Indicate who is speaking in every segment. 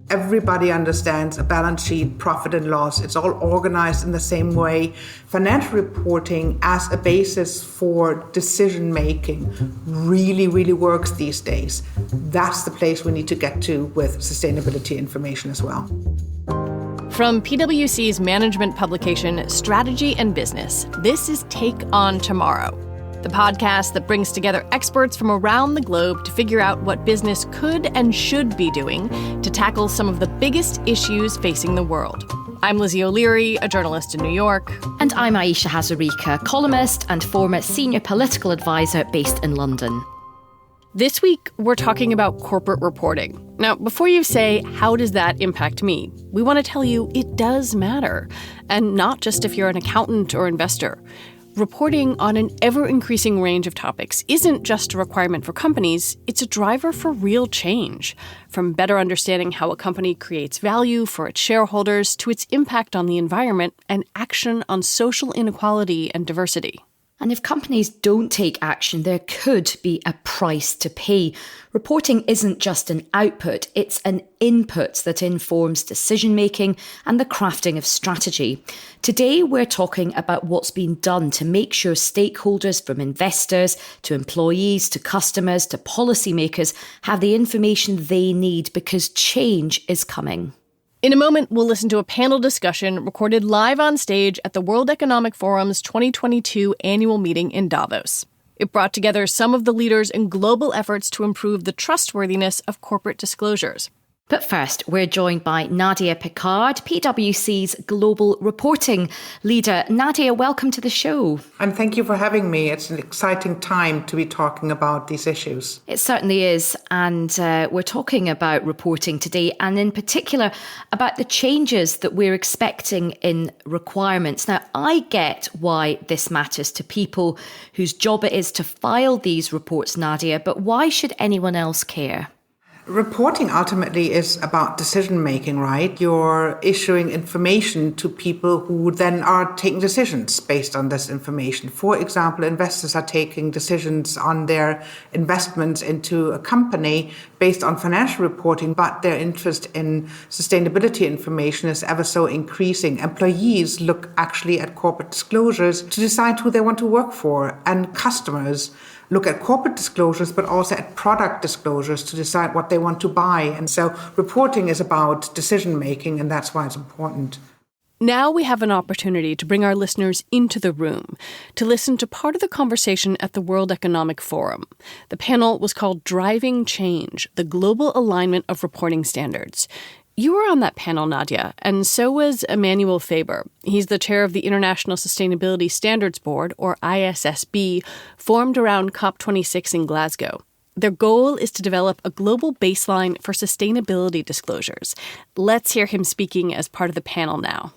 Speaker 1: Everybody understands a balance sheet, profit and loss. It's all organized in the same way. Financial reporting as a basis for decision making really, really works these days. That's the place we need to get to with sustainability information as well.
Speaker 2: From PwC's management publication, Strategy and Business, this is Take on Tomorrow, the podcast that brings together experts from around the globe to figure out what business could and should be doing to tackle some of the biggest issues facing the world. I'm Lizzie O'Leary, a journalist in New York.
Speaker 3: And I'm Aisha Hazarika, columnist and former senior political advisor based in London.
Speaker 2: This week, we're talking about corporate reporting. Now, before you say, how does that impact me? We want to tell you it does matter, and not just if you're an accountant or investor. Reporting on an ever-increasing range of topics isn't just a requirement for companies, it's a driver for real change. From better understanding how a company creates value for its shareholders to its impact on the environment and action on social inequality and diversity.
Speaker 3: And if companies don't take action, there could be a price to pay. Reporting isn't just an output, it's an input that informs decision-making and the crafting of strategy. Today, we're talking about what's been done to make sure stakeholders, from investors to employees to customers to policymakers, have the information they need because change is coming.
Speaker 2: In a moment, we'll listen to a panel discussion recorded live on stage at the World Economic Forum's 2022 annual meeting in Davos. It brought together some of the leaders in global efforts to improve the trustworthiness of corporate disclosures.
Speaker 3: But first, we're joined by Nadia Picard, PwC's global reporting leader. Nadia, welcome to the show.
Speaker 1: And thank you for having me. It's an exciting time to be talking about these issues.
Speaker 3: It certainly is. And we're talking about reporting today, and in particular about the changes that we're expecting in requirements. Now, I get why this matters to people whose job it is to file these reports, Nadia, but why should anyone else care?
Speaker 1: Reporting ultimately is about decision-making, right? You're issuing information to people who then are taking decisions based on this information. For example, investors are taking decisions on their investments into a company based on financial reporting, but their interest in sustainability information is ever so increasing. Employees look actually at corporate disclosures to decide who they want to work for, and customers look at corporate disclosures, but also at product disclosures to decide what they want to buy. And so reporting is about decision-making, and that's why it's important.
Speaker 2: Now we have an opportunity to bring our listeners into the room to listen to part of the conversation at the World Economic Forum. The panel was called Driving Change, the Global Alignment of Reporting Standards. You were on that panel, Nadia, and so was Emmanuel Faber. He's the chair of the International Sustainability Standards Board, or ISSB, formed around COP26 in Glasgow. Their goal is to develop a global baseline for sustainability disclosures. Let's hear him speaking as part of the panel now.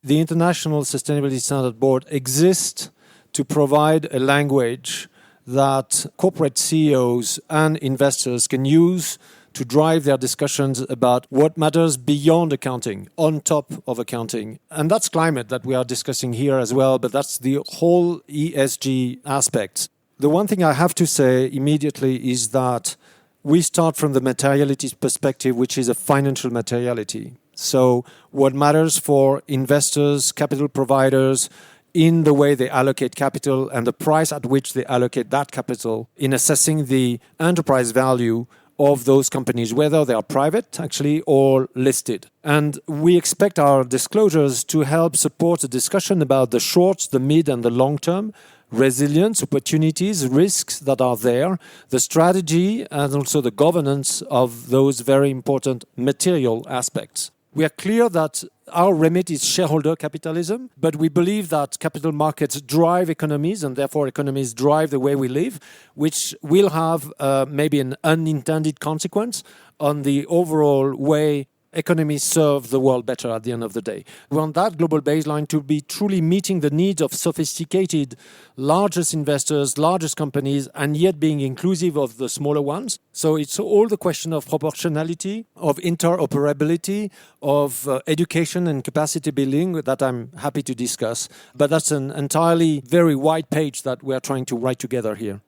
Speaker 4: The International Sustainability Standards Board exists to provide a language that corporate CEOs and investors can use to drive their discussions about what matters beyond accounting, on top of accounting. And that's climate that we are discussing here as well, but that's the whole ESG aspect. The one thing I have to say immediately is that we start from the materiality perspective, which is a financial materiality. So what matters for investors, capital providers, in the way they allocate capital and the price at which they allocate that capital in assessing the enterprise value of those companies, whether they are private, actually, or listed. And we expect our disclosures to help support a discussion about the short, the mid, and the long-term resilience, opportunities, risks that are there, the strategy, and also the governance of those very important material aspects. We are clear that our remit is shareholder capitalism, but we believe that capital markets drive economies, and therefore economies drive the way we live, which will have maybe an unintended consequence on the overall way economies serve the world better at the end of the day. We want that global baseline to be truly meeting the needs of sophisticated, largest investors, largest companies, and yet being inclusive of the smaller ones. So it's all the question of proportionality, of interoperability, of education and capacity building that I'm happy to discuss. But that's an entirely very wide page that we're trying to write together here.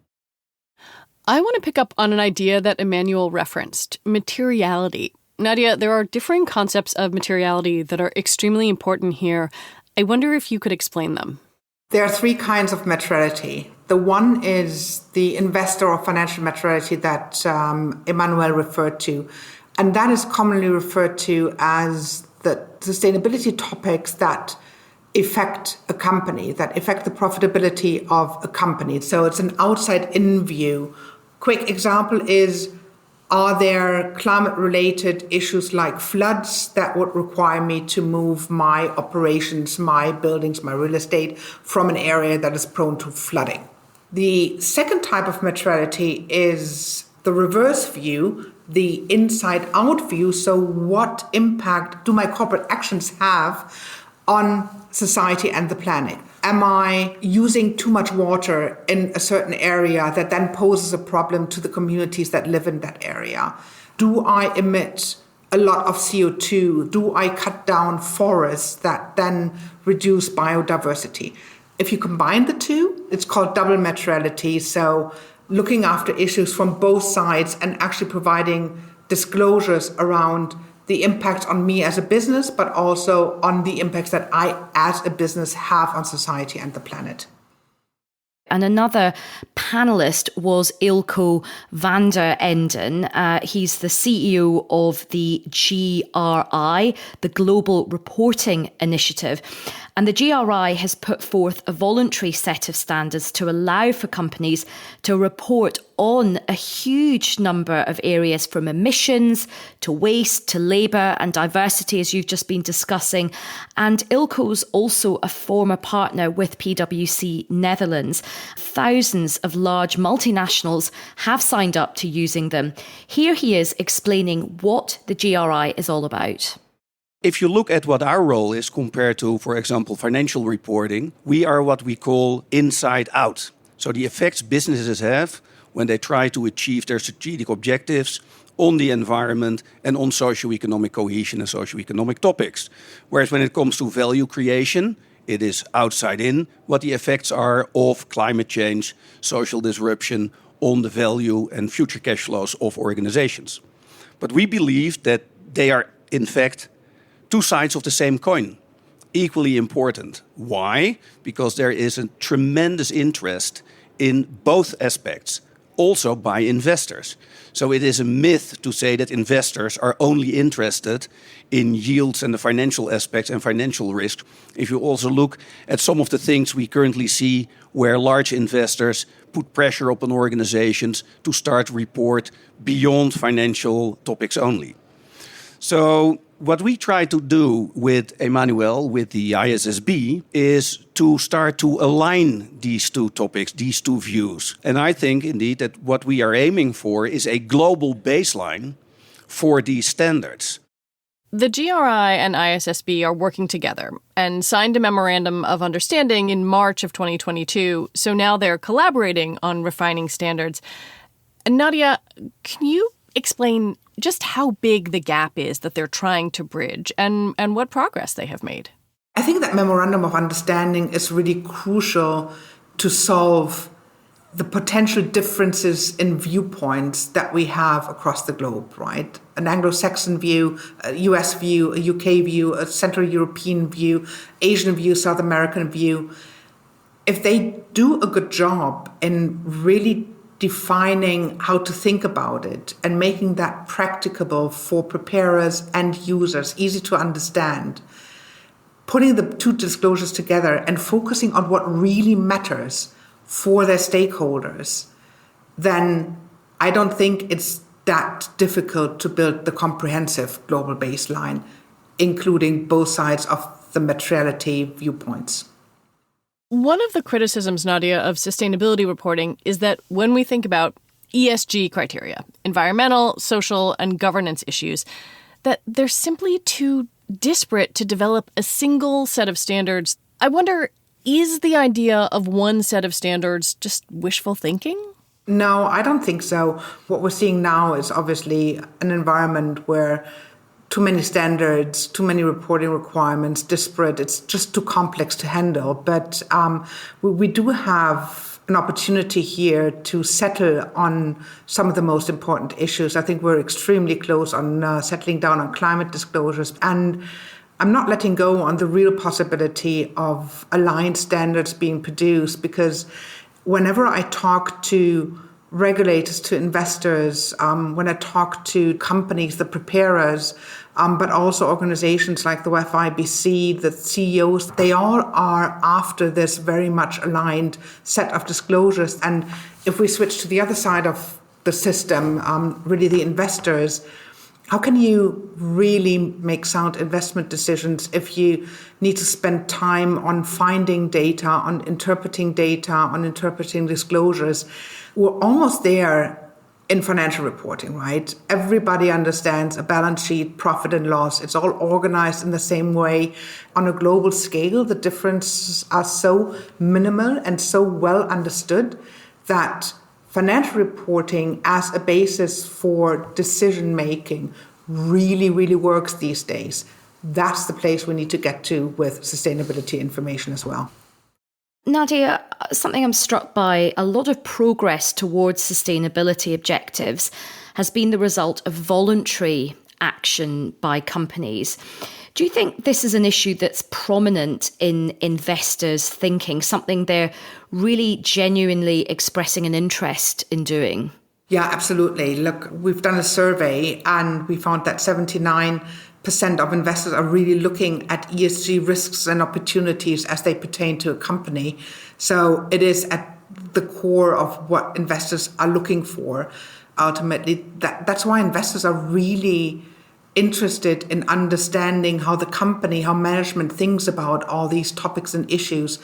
Speaker 2: I want to pick up on an idea that Emmanuel referenced, materiality. Nadia, there are differing concepts of materiality that are extremely important here. I wonder if you could explain them.
Speaker 1: There are three kinds of materiality. The one is the investor or financial materiality that Emmanuel referred to. And that is commonly referred to as the sustainability topics that affect a company, that affect the profitability of a company. So it's an outside-in view. Quick example is, are there climate-related issues like floods that would require me to move my operations, my buildings, my real estate from an area that is prone to flooding? The second type of materiality is the reverse view, the inside-out view. So what impact do my corporate actions have on society and the planet? Am I using too much water in a certain area that then poses a problem to the communities that live in that area? Do I emit a lot of CO2? Do I cut down forests that then reduce biodiversity? If you combine the two, it's called double materiality. So looking after issues from both sides and actually providing disclosures around the impact on me as a business, but also on the impacts that I as a business have on society and the planet.
Speaker 3: And another panellist was Ilko van der Enden. He's the CEO of the GRI, the Global Reporting Initiative. And the GRI has put forth a voluntary set of standards to allow for companies to report on a huge number of areas, from emissions to waste to labour and diversity, as you've just been discussing. And Ilko's also a former partner with PwC Netherlands. Thousands of large multinationals have signed up to using them. Here he is explaining what the GRI is all about.
Speaker 5: If you look at what our role is compared to, for example, financial reporting, we are what we call inside out. So the effects businesses have when they try to achieve their strategic objectives on the environment and on socio-economic cohesion and socio-economic topics. Whereas when it comes to value creation, it is outside in what the effects are of climate change, social disruption on the value and future cash flows of organizations. But we believe that they are, in fact, two sides of the same coin, equally important. Why? Because there is a tremendous interest in both aspects, also by investors. So it is a myth to say that investors are only interested in yields and the financial aspects and financial risk. If you also look at some of the things we currently see where large investors put pressure upon organizations to start report beyond financial topics only. So what we try to do with Emmanuel, with the ISSB, is to start to align these two topics, these two views. And I think, indeed, that what we are aiming for is a global baseline for these standards.
Speaker 2: The GRI and ISSB are working together and signed a memorandum of understanding in March of 2022. So now they're collaborating on refining standards. And Nadia, can you explain just how big the gap is that they're trying to bridge and what progress they have made?
Speaker 1: I think that memorandum of understanding is really crucial to solve the potential differences in viewpoints that we have across the globe, right? An Anglo-Saxon view, a US view, a UK view, a Central European view, Asian view, South American view. If they do a good job in really defining how to think about it and making that practicable for preparers and users, easy to understand, putting the two disclosures together and focusing on what really matters for their stakeholders, then I don't think it's that difficult to build the comprehensive global baseline, including both sides of the materiality viewpoints.
Speaker 2: One of the criticisms, Nadia, of sustainability reporting is that when we think about ESG criteria, environmental, social, and governance issues, that they're simply too disparate to develop a single set of standards. I wonder, is the idea of one set of standards just wishful thinking?
Speaker 1: No, I don't think so. What we're seeing now is obviously an environment where too many standards, too many reporting requirements, disparate. It's just too complex to handle. But we do have an opportunity here to settle on some of the most important issues. I think we're extremely close on settling down on climate disclosures. And I'm not letting go on the real possibility of aligned standards being produced, because whenever I talk to regulators, to investors, when I talk to companies, the preparers, but also organizations like the FIBC, the CEOs, they all are after this very much aligned set of disclosures. And if we switch to the other side of the system, really the investors, how can you really make sound investment decisions if you need to spend time on finding data, on interpreting disclosures? We're almost there in financial reporting, right? Everybody understands a balance sheet, profit and loss. It's all organized in the same way. On a global scale, the differences are so minimal and so well understood that financial reporting as a basis for decision making really, really works these days. That's the place we need to get to with sustainability information as well.
Speaker 3: Nadia, something I'm struck by, a lot of progress towards sustainability objectives has been the result of voluntary action by companies. Do you think this is an issue that's prominent in investors' thinking, something they're really genuinely expressing an interest in doing?
Speaker 1: Yeah, absolutely. Look, we've done a survey and we found that 79% of investors are really looking at ESG risks and opportunities as they pertain to a company. So it is at the core of what investors are looking for. Ultimately, that's why investors are really interested in understanding how the company, how management thinks about all these topics and issues.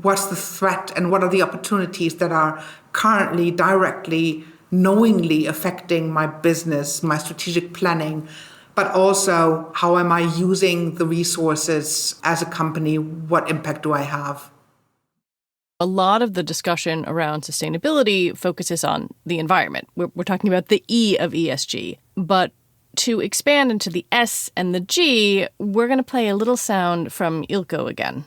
Speaker 1: What's the threat and what are the opportunities that are currently directly, knowingly affecting my business, my strategic planning, but also how am I using the resources as a company? What impact do I have?
Speaker 2: A lot of the discussion around sustainability focuses on the environment. We're talking about the E of ESG. But to expand into the S and the G, we're going to play a little sound from Ilko again.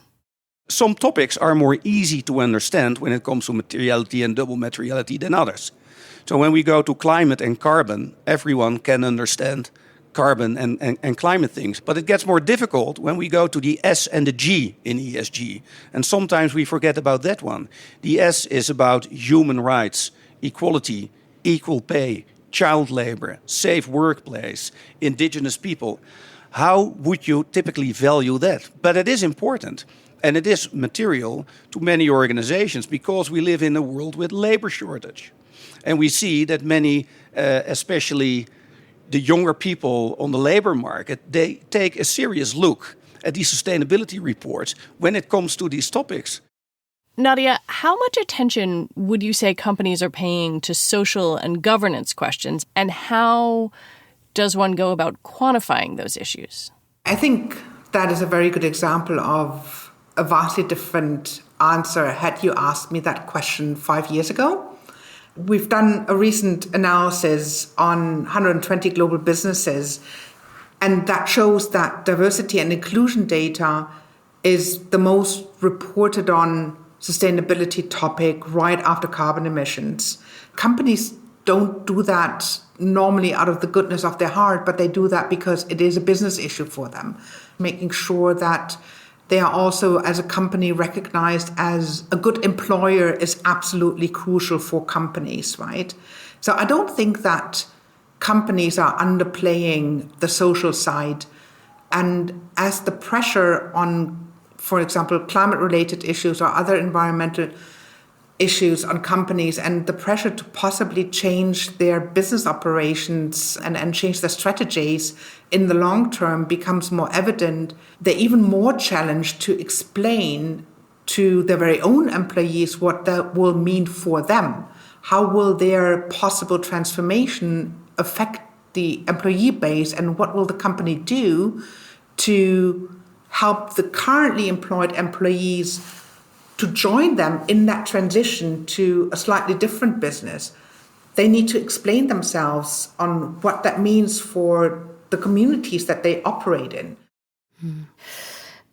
Speaker 5: Some topics are more easy to understand when it comes to materiality and double materiality than others. So when we go to climate and carbon, everyone can understand carbon and climate things. But it gets more difficult when we go to the S and the G in ESG. And sometimes we forget about that one. The S is about human rights, equality, equal pay, child labor, safe workplace, indigenous people. How would you typically value that? But it is important. And it is material to many organizations because we live in a world with labor shortage. And we see that many, especially the younger people on the labor market, they take a serious look at these sustainability reports when it comes to these topics.
Speaker 2: Nadia, how much attention would you say companies are paying to social and governance questions, and how does one go about quantifying those issues?
Speaker 1: I think that is a very good example of a vastly different answer had you asked me that question 5 years ago. We've done a recent analysis on 120 global businesses, and that shows that diversity and inclusion data is the most reported on sustainability topic right after carbon emissions. Companies don't do that normally out of the goodness of their heart, but they do that because it is a business issue for them, making sure that they are also, as a company, recognized as a good employer is absolutely crucial for companies, right? So I don't think that companies are underplaying the social side. And as the pressure on, for example, climate-related issues or other environmental issues on companies and the pressure to possibly change their business operations and change their strategies in the long term becomes more evident, they're even more challenged to explain to their very own employees what that will mean for them. How will their possible transformation affect the employee base, and what will the company do to help the currently employed employees to join them in that transition to a slightly different business? They need to explain themselves on what that means for the communities that they operate in.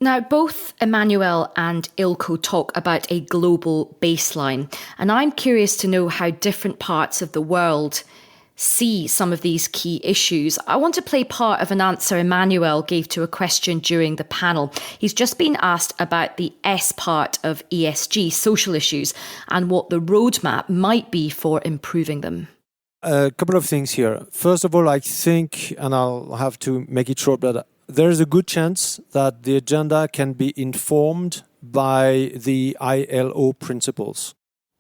Speaker 3: Now, both Emmanuel and Ilko talk about a global baseline, and I'm curious to know how different parts of the world see some of these key issues. I want to play part of an answer Emmanuel gave to a question during the panel. He's just been asked about the S part of ESG, social issues, and what the roadmap might be for improving them.
Speaker 4: A couple of things here. First of all, I think, and I'll have to make it short, but there is a good chance that the agenda can be informed by the ILO principles.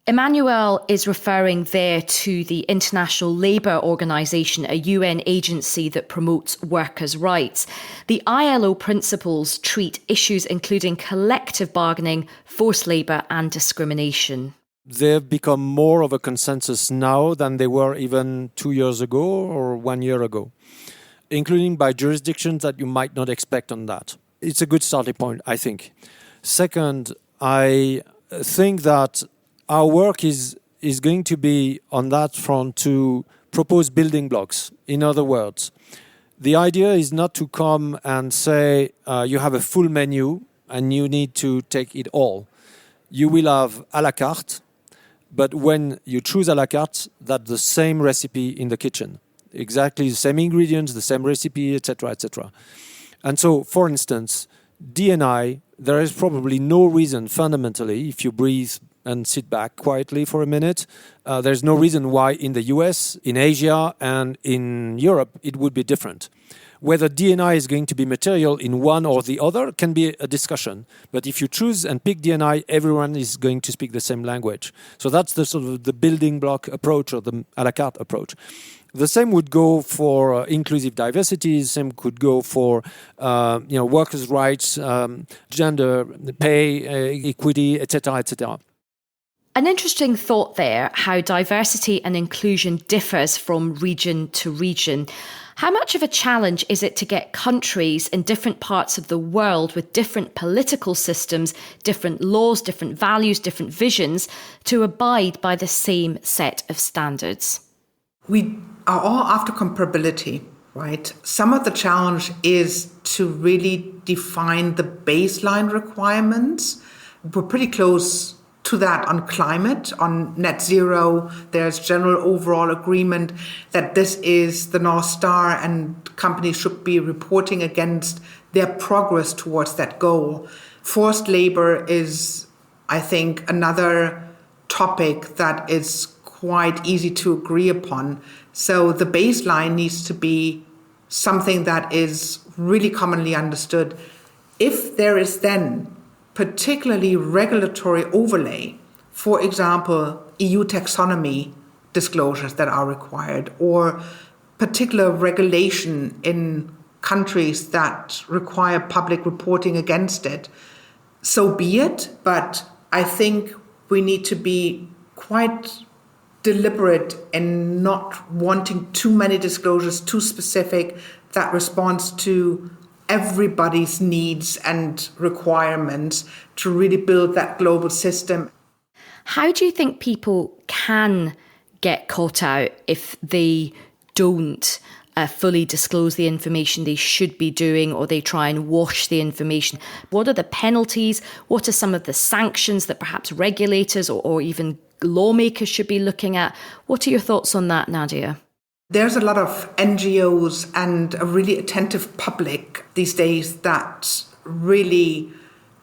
Speaker 3: Emmanuel is referring there to the International Labour Organization, a UN agency that promotes workers' rights. The ILO principles treat issues including collective bargaining, forced labour and discrimination.
Speaker 4: They've become more of a consensus now than they were even 2 years ago or 1 year ago, including by jurisdictions that you might not expect on that. It's a good starting point, I think. Second, I think that our work is going to be on that front to propose building blocks. In other words, the idea is not to come and say you have a full menu and you need to take it all. You will have à la carte, but when you choose à la carte, that's the same recipe in the kitchen. Exactly the same ingredients, the same recipe, etc., etc. And so, for instance, D&I, there is probably no reason fundamentally, if you breathe and sit back quietly for a minute, there's no reason why in the US, in Asia, and in Europe it would be different. Whether D&I is going to be material in one or the other can be a discussion. But if you choose and pick D&I, everyone is going to speak the same language. So that's the sort of the building block approach or the à la carte approach. The same would go for inclusive diversity. The same could go for workers' rights, gender, pay, equity, etc., etc.
Speaker 3: An interesting thought there, how diversity and inclusion differs from region to region. How much of a challenge is it to get countries in different parts of the world with different political systems, different laws, different values, different visions to abide by the same set of standards?
Speaker 1: We are all after comparability, right? Some of the challenge is to really define the baseline requirements. We're pretty close to that on climate, on net zero. There's general overall agreement that this is the North Star and companies should be reporting against their progress towards that goal. Forced labor is, I think, another topic that is quite easy to agree upon. So the baseline needs to be something that is really commonly understood. If there is then particularly regulatory overlay, for example, EU taxonomy disclosures that are required, or particular regulation in countries that require public reporting against it, so be it. But I think we need to be quite deliberate in not wanting too many disclosures, too specific, that responds to everybody's needs and requirements to really build that global system.
Speaker 3: How do you think people can get caught out if they don't fully disclose the information they should be doing, or they try and wash the information? What are the penalties? What are some of the sanctions that perhaps regulators or even lawmakers should be looking at? What are your thoughts on that, Nadia?
Speaker 1: There's a lot of NGOs and a really attentive public these days that really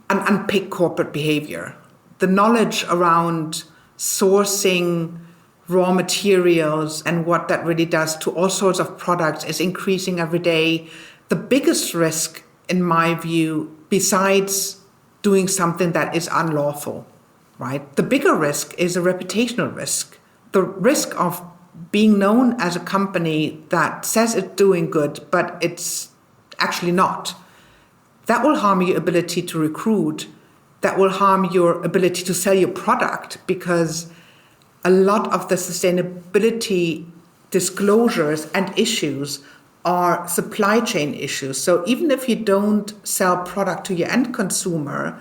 Speaker 1: unpick corporate behavior. The knowledge around sourcing raw materials and what that really does to all sorts of products is increasing every day. The biggest risk, in my view, besides doing something that is unlawful, right? The bigger risk is a reputational risk. The risk of being known as a company that says it's doing good, but it's actually not. That will harm your ability to recruit. That will harm your ability to sell your product, because a lot of the sustainability disclosures and issues are supply chain issues. So even if you don't sell product to your end consumer,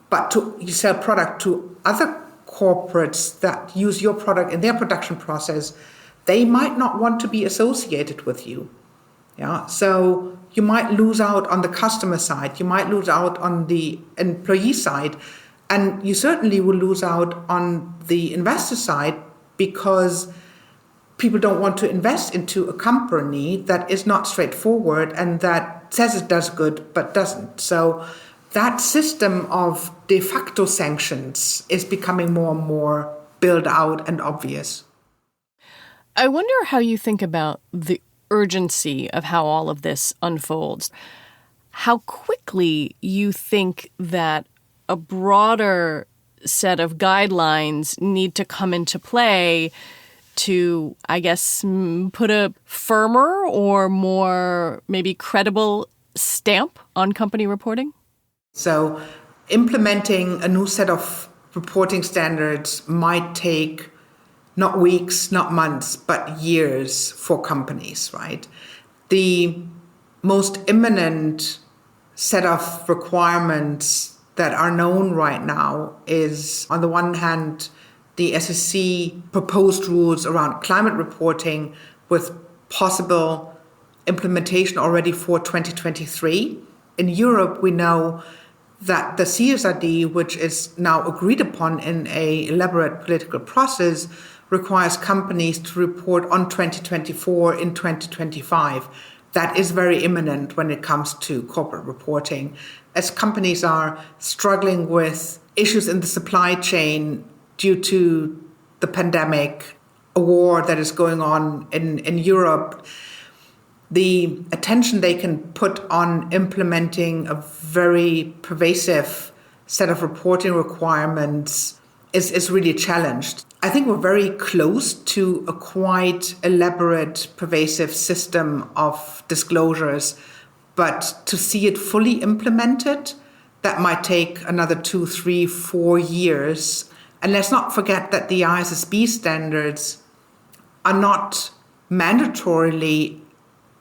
Speaker 1: but you sell product to other corporates that use your product in their production process, they might not want to be associated with you. Yeah. So you might lose out on the customer side, you might lose out on the employee side, and you certainly will lose out on the investor side because people don't want to invest into a company that is not straightforward and that says it does good but doesn't. So that system of de facto sanctions is becoming more and more built out and obvious.
Speaker 2: I wonder how you think about the urgency of how all of this unfolds. How quickly you think that a broader set of guidelines need to come into play to, I guess, put a firmer or more maybe credible stamp on company reporting?
Speaker 1: So implementing a new set of reporting standards might take not weeks, not months, but years for companies, right? The most imminent set of requirements that are known right now is, on the one hand, the SEC proposed rules around climate reporting with possible implementation already for 2023. In Europe, we know that the CSRD, which is now agreed upon in an elaborate political process, requires companies to report on 2024 in 2025. That is very imminent when it comes to corporate reporting. As companies are struggling with issues in the supply chain due to the pandemic, a war that is going on in Europe, the attention they can put on implementing a very pervasive set of reporting requirements is really challenged. I think we're very close to a quite elaborate, pervasive system of disclosures, but to see it fully implemented, that might take another 2, 3, 4 years. And let's not forget that the ISSB standards are not mandatorily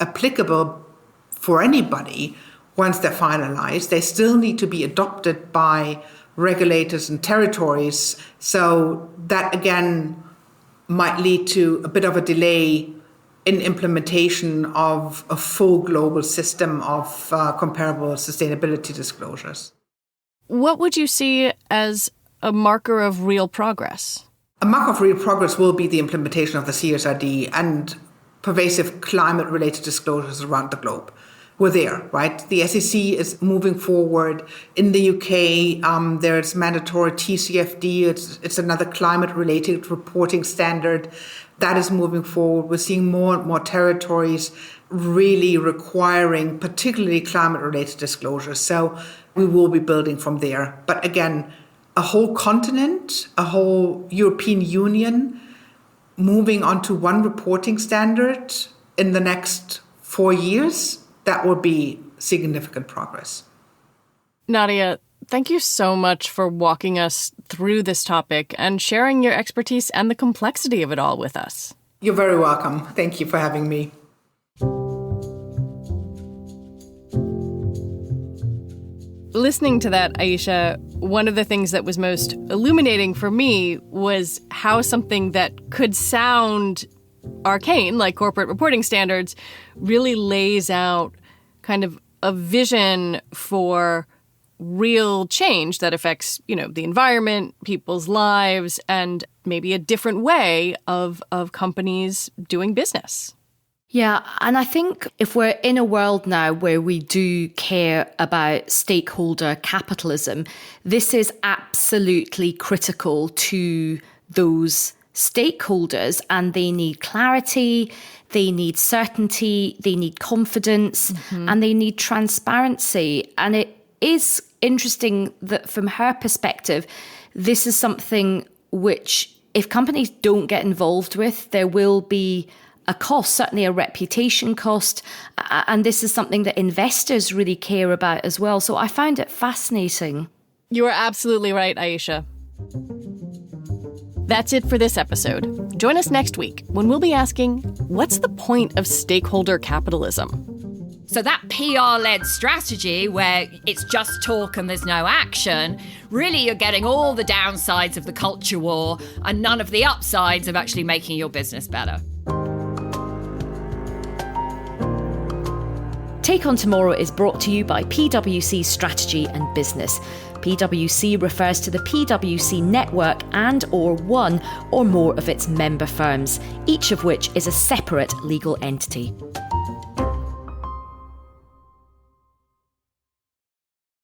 Speaker 1: applicable for anybody once they're finalized. They still need to be adopted by regulators and territories. So that, again, might lead to a bit of a delay in implementation of a full global system of comparable sustainability disclosures.
Speaker 2: What would you see as a marker of real progress?
Speaker 1: A marker of real progress will be the implementation of the CSRD and pervasive climate-related disclosures around the globe. We're there, right? The SEC is moving forward. In the UK, there's mandatory TCFD. It's another climate-related reporting standard that is moving forward. We're seeing more and more territories really requiring particularly climate-related disclosures. So we will be building from there. But again, a whole continent, a whole European Union moving onto one reporting standard in the next 4 years, that will be significant progress.
Speaker 2: Nadia, thank you so much for walking us through this topic and sharing your expertise and the complexity of it all with us.
Speaker 1: You're very welcome. Thank you for having me.
Speaker 2: Listening to that, Aisha, one of the things that was most illuminating for me was how something that could sound arcane, like corporate reporting standards, really lays out kind of a vision for real change that affects, the environment, people's lives, and maybe a different way of companies doing business.
Speaker 3: Yeah, and I think if we're in a world now where we do care about stakeholder capitalism, this is absolutely critical to those stakeholders, and they need clarity, they need certainty, they need confidence, and they need transparency. And it is interesting that from her perspective, this is something which, if companies don't get involved with, there will be a cost, certainly a reputation cost. And this is something that investors really care about as well. So I found it fascinating.
Speaker 2: You are absolutely right, Aisha. That's it for this episode. Join us next week when we'll be asking, what's the point of stakeholder capitalism?
Speaker 6: So that PR-led strategy where it's just talk and there's no action, really you're getting all the downsides of the culture war and none of the upsides of actually making your business better.
Speaker 3: Take On Tomorrow is brought to you by PwC Strategy and Business. PwC refers to the PwC network and or one or more of its member firms, each of which is a separate legal entity.